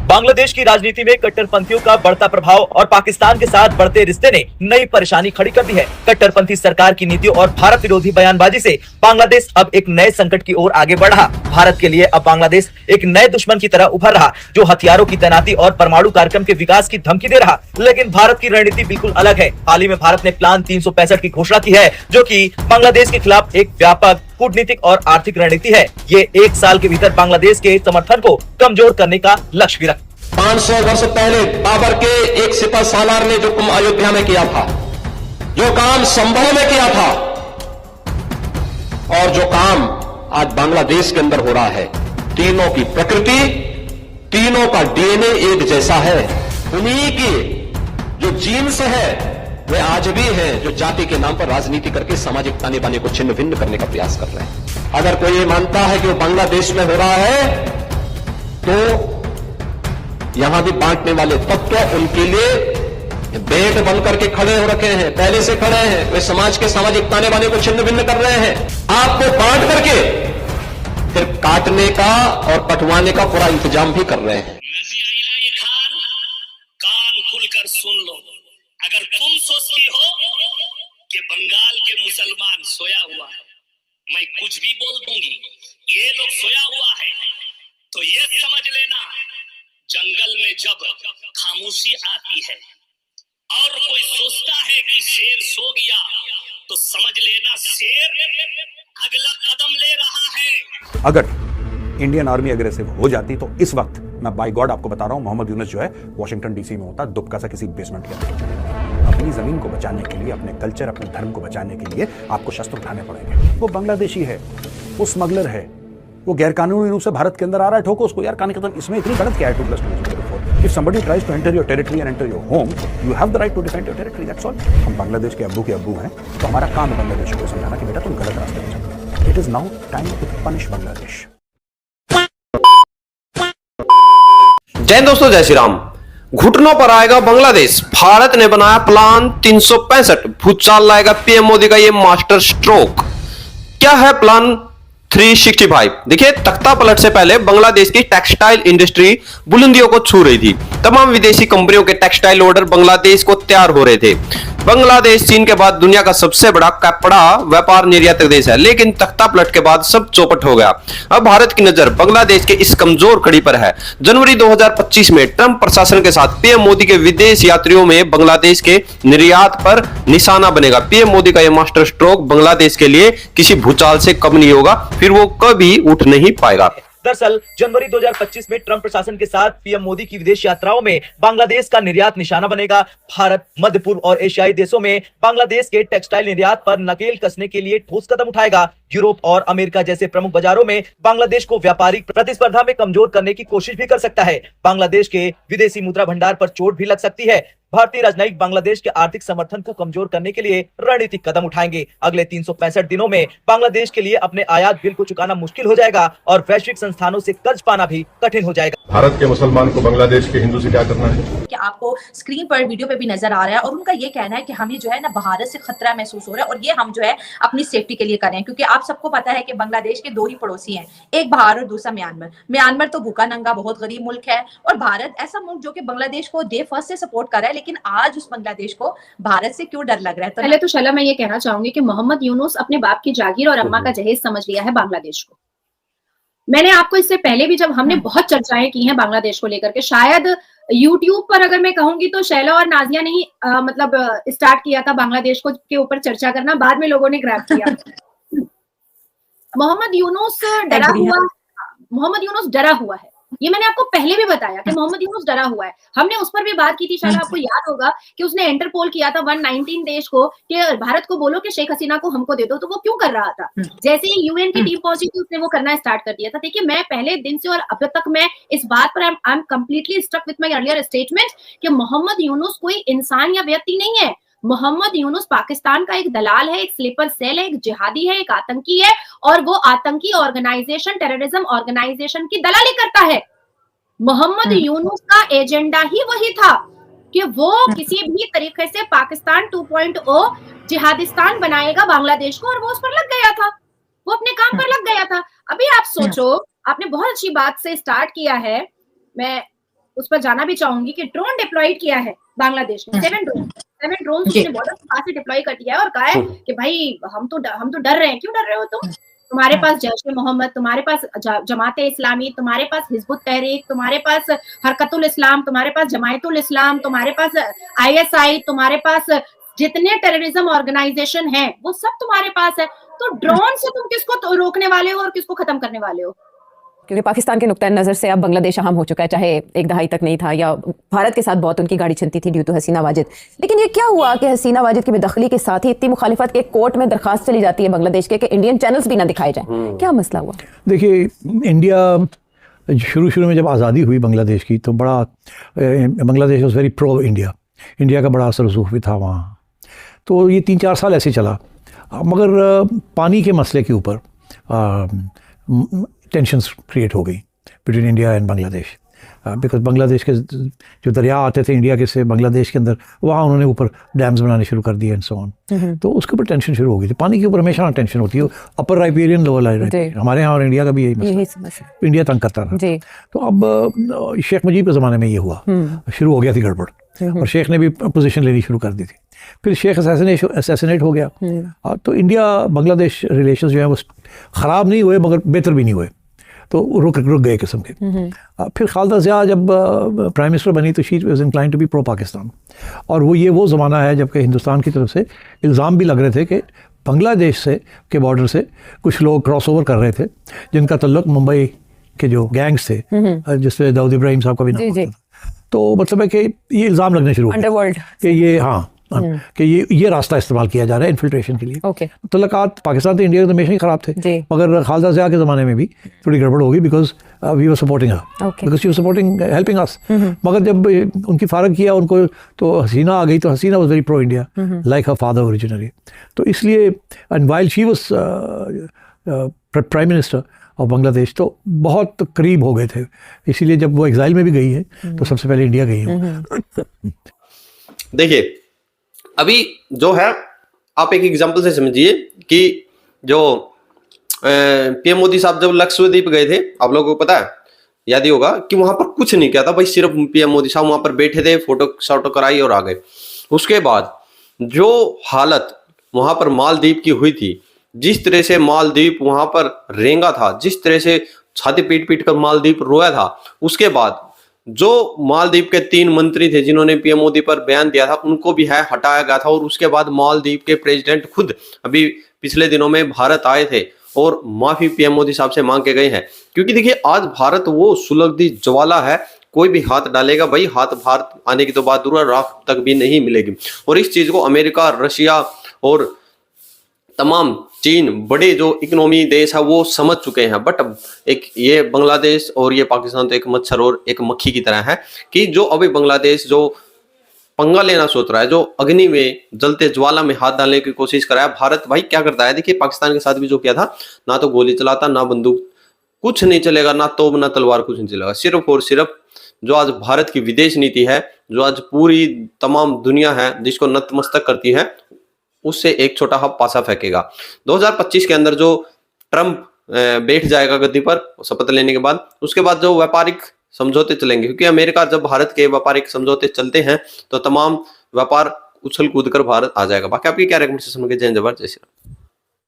बांग्लादेश की राजनीति में कट्टरपंथियों का बढ़ता प्रभाव और पाकिस्तान के साथ बढ़ते रिश्ते ने नई परेशानी खड़ी कर दी है। कट्टरपंथी सरकार की नीतियों और भारत विरोधी बयानबाजी से बांग्लादेश अब एक नए संकट की ओर आगे बढ़ रहा। भारत के लिए अब बांग्लादेश एक नए दुश्मन की तरह उभर रहा, जो हथियारों की तैनाती और परमाणु कार्यक्रम के विकास की धमकी दे रहा। लेकिन भारत की रणनीति बिल्कुल अलग है। हाल ही में भारत ने प्लान 365 की घोषणा की है, जो कि बांग्लादेश के खिलाफ एक व्यापक कूटनीतिक और आर्थिक रणनीति है। ये एक साल के भीतर बांग्लादेश के समर्थन को कमजोर करने का लक्ष्य भी रखता है। 500 वर्ष पहले बाबर के एक सिपह सालार ने जो काम अयोध्या में किया था, जो काम संभव में किया था, और जो काम आज बांग्लादेश के अंदर हो रहा है, तीनों की प्रकृति, तीनों का डीएनए एक जैसा है। उन्हीं की जो जीन्स है वे आज भी हैं, जो जाति के नाम पर राजनीति करके सामाजिक ताने बाने को छिन्न भिन्न करने का प्रयास कर रहे हैं। अगर कोई ये मानता है कि वो बांग्लादेश में हो रहा है, तो यहां भी बांटने वाले तत्व उनके लिए बेट बन करके खड़े हो रखे हैं, पहले से खड़े हैं। वे समाज के सामाजिक ताने बाने को छिन्न भिन्न कर रहे हैं, आपको बांट करके फिर काटने का और कटवाने का पूरा इंतजाम भी कर रहे हैं। कान खुलकर सुन लो, अगर तुम सोचती हो कि बंगाल के मुसलमान सोया हुआ है, मैं कुछ भी बोल दूंगी, ये लोग सोया हुआ है, तो ये समझ लेना, जंगल में जब खामोशी आती है और कोई सोचता है कि शेर सो गया, तो समझ लेना शेर अगला कदम ले रहा है। अगर इंडियन आर्मी अग्रेसिव हो जाती तो इस वक्त मैं बाय गॉड आपको बता रहा हूं, मोहम्मद यूनुस जो है वॉशिंगटन डीसी में होता, दुबका सा किसी बेसमेंट के अंदर। अपनी जमीन को बचाने के लिए, अपने कल्चर, अपने धर्म को बचाने के लिए आपको शस्त्र उठाने पड़ेंगे। वो बांग्लादेशी है, वो स्मगलर है, वो गैरकानूनी रूप से भारत के अंदर आ रहा है, ठोको उसको यार। कान खत्म। इसमें इतनी गलत क्या है? 2+2 if somebody tries to enter your territory and enter your home, you have the right to defend your territory, that's all. हम बांग्लादेश के अब्बू हैं, तो हमारा काम है बांग्लादेश को समझाना कि बेटा तुम गलत रास्ते पे चल रहे हो। It is now time to punish Bangladesh. जय दोस्तों, जय श्री राम। घुटनों पर आएगा बांग्लादेश, भारत ने बनाया प्लान 365, भूचाल लाएगा पीएम मोदी का ये मास्टर स्ट्रोक। क्या है प्लान 365? देखिए, तख्ता पलट से पहले बांग्लादेश की टेक्सटाइल इंडस्ट्री बुलंदियों को छू रही थी। तमाम विदेशी कंपनियों के टेक्सटाइल ऑर्डर बांग्लादेश को तैयार हो रहे थे। बांग्लादेश चीन के बाद दुनिया का सबसे बड़ा कपड़ा व्यापार निर्यातक देश है, लेकिन तख्ता पलट के बाद सब चौपट हो गया। अब भारत की नजर बांग्लादेश के इस कमजोर कड़ी पर है। जनवरी 2025 में ट्रंप प्रशासन के साथ पीएम मोदी के विदेश यात्रियों में बांग्लादेश के निर्यात पर निशाना बनेगा। पीएम मोदी का यह मास्टर स्ट्रोक बांग्लादेश के लिए किसी भूचाल से कम नहीं होगा, फिर वो कभी उठ नहीं पाएगा। दरअसल जनवरी 2025 में ट्रंप प्रशासन के साथ पीएम मोदी की विदेश यात्राओं में बांग्लादेश का निर्यात निशाना बनेगा। भारत, मध्य पूर्व और एशियाई देशों में बांग्लादेश के टेक्सटाइल निर्यात पर नकेल कसने के लिए ठोस कदम उठाएगा। यूरोप और अमेरिका जैसे प्रमुख बाजारों में बांग्लादेश को व्यापारिक प्रतिस्पर्धा में कमजोर करने की कोशिश भी कर सकता है। बांग्लादेश के विदेशी मुद्रा भंडार पर चोट भी लग सकती है। भारतीय राजनयिक बांग्लादेश के आर्थिक समर्थन को कमजोर करने के लिए रणनीतिक कदम उठाएंगे। अगले 365 दिनों में बांग्लादेश के लिए अपने आयात बिल को चुकाना मुश्किल हो जाएगा और वैश्विक संस्थानों से कर्ज पाना भी कठिन हो जाएगा। भारत के मुसलमान को बांग्लादेश के हिंदू से क्या करना है? कि आपको स्क्रीन पर, वीडियो पे भी नजर आ रहा है, और उनका ये कहना है कि हमें जो है ना भारत से खतरा महसूस हो रहा है, और ये हम जो है अपनी सेफ्टी के लिए कर रहे हैं। क्योंकि आप सबको पता है कि बांग्लादेश के दो ही पड़ोसी हैं, एक भारत और दूसरा म्यांमार। म्यांमार तो भूखा नंगा बहुत गरीब मुल्क है, और भारत ऐसा मुल्क जो कि बांग्लादेश को डे फर्स्ट से सपोर्ट कर रहा है। लेकिन आज उस बांग्लादेश को भारत से क्यों डर लग रहा है? पहले तो शला मैं ये कहना चाहूंगी कि मोहम्मद यूनुस अपने बाप की जागीर और अम्मा का जहेज समझ लिया है बांग्लादेश को। मैंने आपको इससे पहले भी, जब हमने बहुत चर्चाएं की हैं बांग्लादेश को लेकर के, शायद यूट्यूब पर अगर मैं कहूंगी तो शैला और नाजिया ने ही मतलब स्टार्ट किया था बांग्लादेश को के ऊपर चर्चा करना, बाद में लोगों ने ग्रैब किया। मोहम्मद यूनुस डरा हुआ है, ये मैंने आपको पहले भी बताया कि मोहम्मद यूनुस डरा हुआ है। हमने उस पर भी बात की थी, शायद आपको याद होगा कि उसने इंटरपोल किया था 119 देश को कि भारत को बोलो कि शेख हसीना को हमको दे दो, तो वो क्यों कर रहा था? जैसे ही यूएन की टीम पहुंची थी, उसने वो करना स्टार्ट कर दिया था। देखिए, मैं पहले दिन से और अब तक मैं इस बात पर I am completely stuck with my earlier statement कि मोहम्मद यूनुस कोई इंसान या व्यक्ति नहीं है। मोहम्मद यूनुस पाकिस्तान का एक दलाल है, एक स्लीपर सेल है, एक जिहादी है, एक आतंकी है, और वो आतंकी ऑर्गेनाइजेशन, टेररिज्म ऑर्गेनाइजेशन की दलाली करता है। मोहम्मद यूनुस का एजेंडा ही वही था कि वो किसी भी तरीके से पाकिस्तान 2.0 जिहादिस्तान बनाएगा बांग्लादेश को, और वो उस पर लग गया था, वो अपने काम पर लग गया था। अभी आप सोचो, आपने बहुत अच्छी बात से स्टार्ट किया है, मैं उस पर जाना भी चाहूंगी कि ड्रोन डिप्लॉयड किया है बांग्लादेश ने, 7 ड्रोन उसने बॉर्डर के पास ही डिप्लॉय कर दिया है और कहा है कि भाई हम तो डर रहे हैं। क्यों डर रहे हो तुम? तुम्हारे पास जैश ए मोहम्मद, तुम्हारे पास जमाते इस्लामी, तुम्हारे पास हिजबुत तहरीक, तुम्हारे पास हरकतुल इस्लाम, तुम्हारे पास जमायतुल इस्लाम, तुम्हारे पास ISI, तुम्हारे पास जितने टेररिज्म ऑर्गेनाइजेशन है वो सब तुम्हारे पास है। तो ड्रोन से तुम किसको रोकने वाले हो और किसको खत्म करने वाले हो? क्योंकि पाकिस्तान के नुक्ता नज़र से अब बांग्लादेश अहम हो चुका है, चाहे एक दहाई तक नहीं था या भारत के साथ बहुत उनकी गाड़ी चलती थी ड्यू टू हसीना वाजिद। लेकिन ये क्या हुआ कि हसीना वाजिद की बेदखली के साथ ही इतनी मुखालिफत के कोर्ट में दरखास्त चली जाती है बांग्लादेश के कि इंडियन चैनल्स भी ना दिखाए जाएं? क्या मसला हुआ? देखिए, इंडिया शुरू में जब आज़ादी हुई बांग्लादेश की तो बड़ा Bangladesh was very pro India, India का बड़ा असर रसूख भी था वहाँ। तो ये 3-4 साल ऐसे चला, मगर पानी के मसले के ऊपर टेंशन्स क्रिएट हो गई between India and Bangladesh, because Bangladesh के जो दरिया आते थे इंडिया के से बांग्लादेश के अंदर, वहाँ उन्होंने ऊपर डैम्स बनाने शुरू कर दिए एंड सो ऑन। तो उसके ऊपर टेंशन शुरू हो गई थी। पानी के ऊपर हमेशा टेंशन होती है, अपर राइपेरियन लोअर राइपेरियन, हमारे यहाँ और इंडिया का भी यही मसला, इंडिया तंग करता रहा। तो अब शेख मुजीब के ज़माने में ये हुआ, शुरू हो गया थी गड़बड़, और शेख ने भी पोजीशन लेनी शुरू कर दी थी। फिर शेख असैसिनेट हो गया, तो इंडिया बांग्लादेश रिलेशंस जो है वो ख़राब नहीं हुए मगर बेहतर भी नहीं हुए, तो रुक गए किस्म के। फिर खालिदा ज़िया जब प्राइम मिनिस्टर बनी तो she was inclined to be pro Pakistan, और वो ज़माना है जबकि हिंदुस्तान की तरफ से इल्ज़ाम भी लग रहे थे कि बांग्लादेश से के बॉर्डर से कुछ लोग क्रॉस ओवर कर रहे थे जिनका तल्लुक मुंबई के जो गैंग्स थे, जिसमें दाऊद इब्राहिम साहब का भी नाम था। तो मतलब है कि ये इल्ज़ाम लगने शुरू हुए कि ये कि ये रास्ता इस्तेमाल किया जा रहा है इन्फिल्ट्रेशन के लिए। तल्लुकात पाकिस्तान तो इंडिया के हमेशा ही ख़राब थे, मगर खालिदा ज़िया के ज़माने में भी थोड़ी गड़बड़ होगी because we were supporting her, because she was supporting helping us. मगर जब उनकी फारग किया उनको तो हसीना आ गई, तो Hasina was very pro India like her father originally. तो इसलिए and while she was prime minister of Bangladesh तो बहुत करीब हो गए थे, इसीलिए जब वो एग्जाइल में भी गई है तो सबसे पहले इंडिया गई है। देखिए, अभी जो है आप एक एग्जांपल से समझिए कि जो पीएम मोदी साहब जब लक्षद्वीप गए थे, आप लोगों को पता है, याद ही होगा कि वहां पर कुछ नहीं किया था भाई, सिर्फ पीएम मोदी साहब वहां पर बैठे थे, फोटो कराई और आ गए। उसके बाद जो हालत वहां पर मालदीव की हुई थी, जिस तरह से मालदीव वहां पर रेंगा था, जिस तरह से छाती पीट कर मालदीव रोया था, उसके बाद जो मालदीव के 3 मंत्री थे जिन्होंने पीएम मोदी पर बयान दिया था उनको भी है हटाया गया था। और उसके बाद मालदीव के प्रेसिडेंट खुद अभी पिछले दिनों में भारत आए थे और माफी पीएम मोदी साहब से मांग के गए हैं, क्योंकि देखिए आज भारत वो सुलगती ज्वाला है, कोई भी हाथ डालेगा भाई, हाथ भारत आने की तो बात दूर, राख तक भी नहीं मिलेगी। और इस चीज को अमेरिका, रशिया और तमाम चीन, बड़े जो इकोनॉमी देश है वो समझ चुके हैं। बट एक ये बांग्लादेश और ये पाकिस्तान तो एक मच्छर और एक मक्खी की तरह है कि जो अभी बांग्लादेश जो पंगा लेना सोच रहा है, जो अग्नि में जलते ज्वाला में हाथ डालने की कोशिश कर रहा है। भारत भाई क्या करता है, देखिए पाकिस्तान के साथ भी जो किया था, ना तो गोली चलाता, ना बंदूक, कुछ नहीं चलेगा, ना तोप ना तलवार, कुछ नहीं चलेगा। सिर्फ और सिर्फ जो आज भारत की विदेश नीति है, जो आज पूरी तमाम दुनिया है जिसको नतमस्तक करती है, उससे एक छोटा हब पासा फेंकेगा। 2025 के अंदर जो ट्रंप बैठ जाएगा गद्दी पर शपथ लेने के बाद, उसके बाद जो व्यापारिक समझौते चलेंगे, क्योंकि अमेरिका जब भारत के व्यापारिक समझौते चलते हैं तो तमाम व्यापार उछल कूद कर भारत आ जाएगा। बाकी आपकी क्या रिकमेंडेशन होगी? जय जवाहर, जय श्री राम।